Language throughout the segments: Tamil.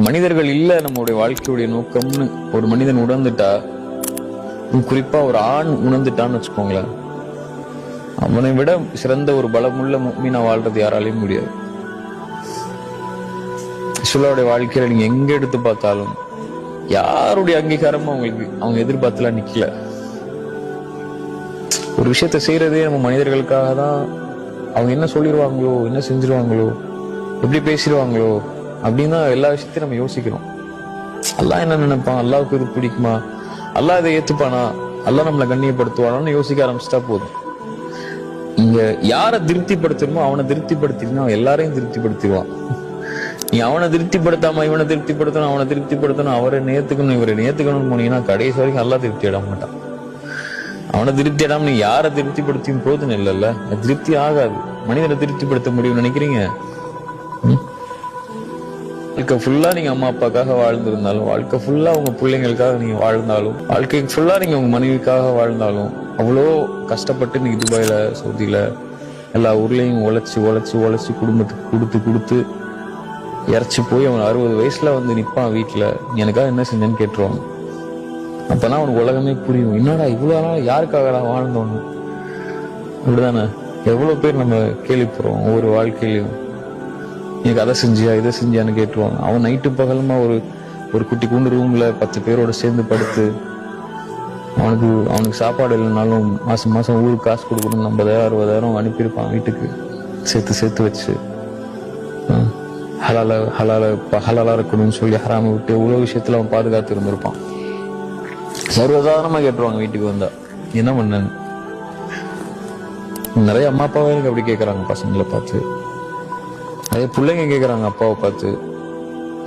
மனிதர்கள் இல்ல நம்மளுடைய வாழ்க்கையுடைய நோக்கம்னு ஒரு மனிதன் உணர்ந்துட்டா, குறிப்பா ஒரு ஆண் உணர்ந்துட்டான்னு வச்சுக்கோங்களேன், அவனை விட சிறந்த ஒரு பலமுள்ள முஃமினா வாழ்றது யாராலையும் முடியாது. ரசூலுல்லாஹ்வுடைய வாழ்க்கையில நீங்க எங்க எடுத்து பார்த்தாலும் யாருடைய அங்கீகாரமும் அவங்க எதிர்பார்த்துலாம் நிக்கல. ஒரு விஷயத்த செய்யறதே நம்ம மனிதர்களுக்காக தான். அவங்க என்ன சொல்லிடுவாங்களோ, என்ன செஞ்சிருவாங்களோ, எப்படி பேசிடுவாங்களோ அப்படின்னு தான் எல்லா விஷயத்தையும் நம்ம யோசிக்கிறோம். அல்லாஹ் என்ன நினைப்பான், அல்லாஹ்வுக்கு இது பிடிக்குமா, அல்லாஹ் இதை ஏத்துப்பானா, அல்லாஹ் நம்மளை கண்ணியப்படுத்துவானான்னு யோசிக்க ஆரம்பிச்சுட்டா போதும். இங்க யாரை திருப்திப்படுத்தணுமோ அவனை திருப்திப்படுத்தினா எல்லாரையும் திருப்திப்படுத்திடுவான். நீ அவனை திருப்திப்படுத்தாம இவனை திருப்திப்படுத்தணும், அவனை திருப்திப்படுத்தணும், அவரை நேர்த்துக்கணும், இவரை நேர்த்துக்கணும்னு போனீங்கன்னா கடைசி வரைக்கும் அல்லாஹ் திருப்தி அட மாட்டான். அவனை திருப்தி அடாம நீ யாரை திருப்திப்படுத்தியும் போதும் இல்லைல்ல, திருப்தி ஆகாது. மனிதனை திருப்திப்படுத்த முடியும்னு நினைக்கிறீங்க? வாழ்க்கை ஃபுல்லா நீங்க அம்மா அப்பாக்காக வாழ்ந்திருந்தாலும், வாழ்க்கை ஃபுல்லா உங்க பிள்ளைங்களுக்காக நீங்க வாழ்ந்தாலும், வாழ்க்கை ஃபுல்லா நீங்க உங்க மனைவிக்காக வாழ்ந்தாலும், அவ்வளோ கஷ்டப்பட்டு நீங்க துபாயில சவுதியில எல்லா ஊர்லயும் உழைச்சி உழைச்சி உழைச்சி குடும்பத்துக்கு கொடுத்து கொடுத்து இறச்சி போய் அவன் 60 வயசுல வந்து நிப்பான் வீட்டுல, எனக்காக என்ன செஞ்சேன்னு கேட்டுருவாங்க. அப்பதான் அவனுக்கு உலகமே புரியும். என்னடா இவ்வளவு நாள் யாருக்காக வாழ்ந்தோன்னு. அப்படிதானே எவ்வளவு பேர் நம்ம கேள்விப்படுறோம் ஒவ்வொரு வாழ்க்கையிலும். எனக்கு அதை செஞ்சியா இதை செஞ்சியான்னு கேட்டுருவாங்க. அவன் நைட்டு பகலுமா ஒரு குட்டி கூண்டு ரூம்ல 10 பேரோட சேர்ந்து படுத்து, அவனுக்கு சாப்பாடு இல்லைனாலும் மாசம் மாசம் ஊருக்கு காசு கொடுக்கணும், 50,000 60,000 அனுப்பியிருப்பான் வீட்டுக்கு சேர்த்து வச்சு. ஹலாலா இருக்கணும்னு சொல்லி ஹராம விட்டு இவ்வளவு விஷயத்துல அவன் பாதுகாத்து இருந்திருப்பான். சர்வசாதாரணமா கேட்டுருவாங்க வீட்டுக்கு வந்தா, என்ன பண்ண. நிறைய அம்மா அப்பாவே எனக்கு அப்படி கேட்கறாங்க பசங்களை பார்த்து, நிறைய பிள்ளைங்க கேட்கறாங்க அப்பாவை பார்த்து,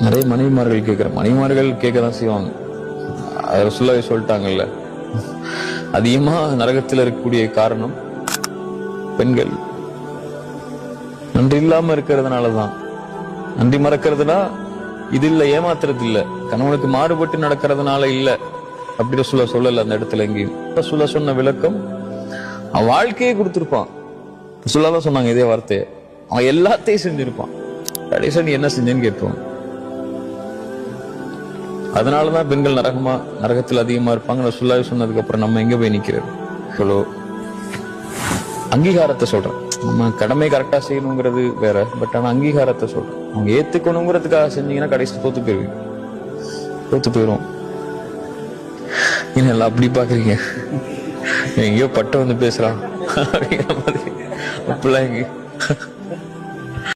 நிறைய மனைவிமார்கள் கேட்கறாங்க. மனைவிமார்கள் கேட்கதான் செய்வாங்க. ரசூலுல்லாஹ் சொல்லிட்டாங்கல்ல, அதிகமா நரகத்தில் இருக்கக்கூடிய காரணம் பெண்கள். நன்றி இல்லாம இருக்கிறதுனாலதான். நன்றி மறக்கிறதுனா இது இல்ல, ஏமாத்துறது இல்ல, கணவனுக்கு மாறுபட்டு நடக்கிறதுனால இல்ல. அப்படி ரசூலுல்லாஹ் சொல்லல அந்த இடத்துல. எங்கேயும் ரசூலுல்லாஹ் சொன்ன விளக்கம், அவன் வாழ்க்கையே கொடுத்திருப்பான். ரசூலுல்லாஹ் தான் சொன்னாங்க இதே வார்த்தையை. அவன் எல்லாத்தையும் செஞ்சிருப்பான், கடைசியா நீ என்ன செஞ்சேன்னு கேட்பான். அதனாலதான் பெண்கள் நரகத்தில் அதிகமா இருப்பாங்க. ரசூலுல்லாஹ் சொன்னதுக்கு அப்புறம் நம்ம எங்க போய் நிக்கிறது? அங்கீகாரத்தை சொல்றேன். நம்ம கடமை கரெக்டா செய்யணுங்கிறது வேற, பட் ஆனா அங்கீகாரத்தை சொல்றேன். அவங்க ஏத்துக்கணுங்கிறதுக்காக செஞ்சீங்கன்னா கடைசி தோத்து போயிருவோம். எல்லாம் அப்படி பாக்குறீங்க, எங்கேயோ பட்டம் வந்து பேசுறான் அப்படிங்கிற மாதிரி. அப்படிலாம்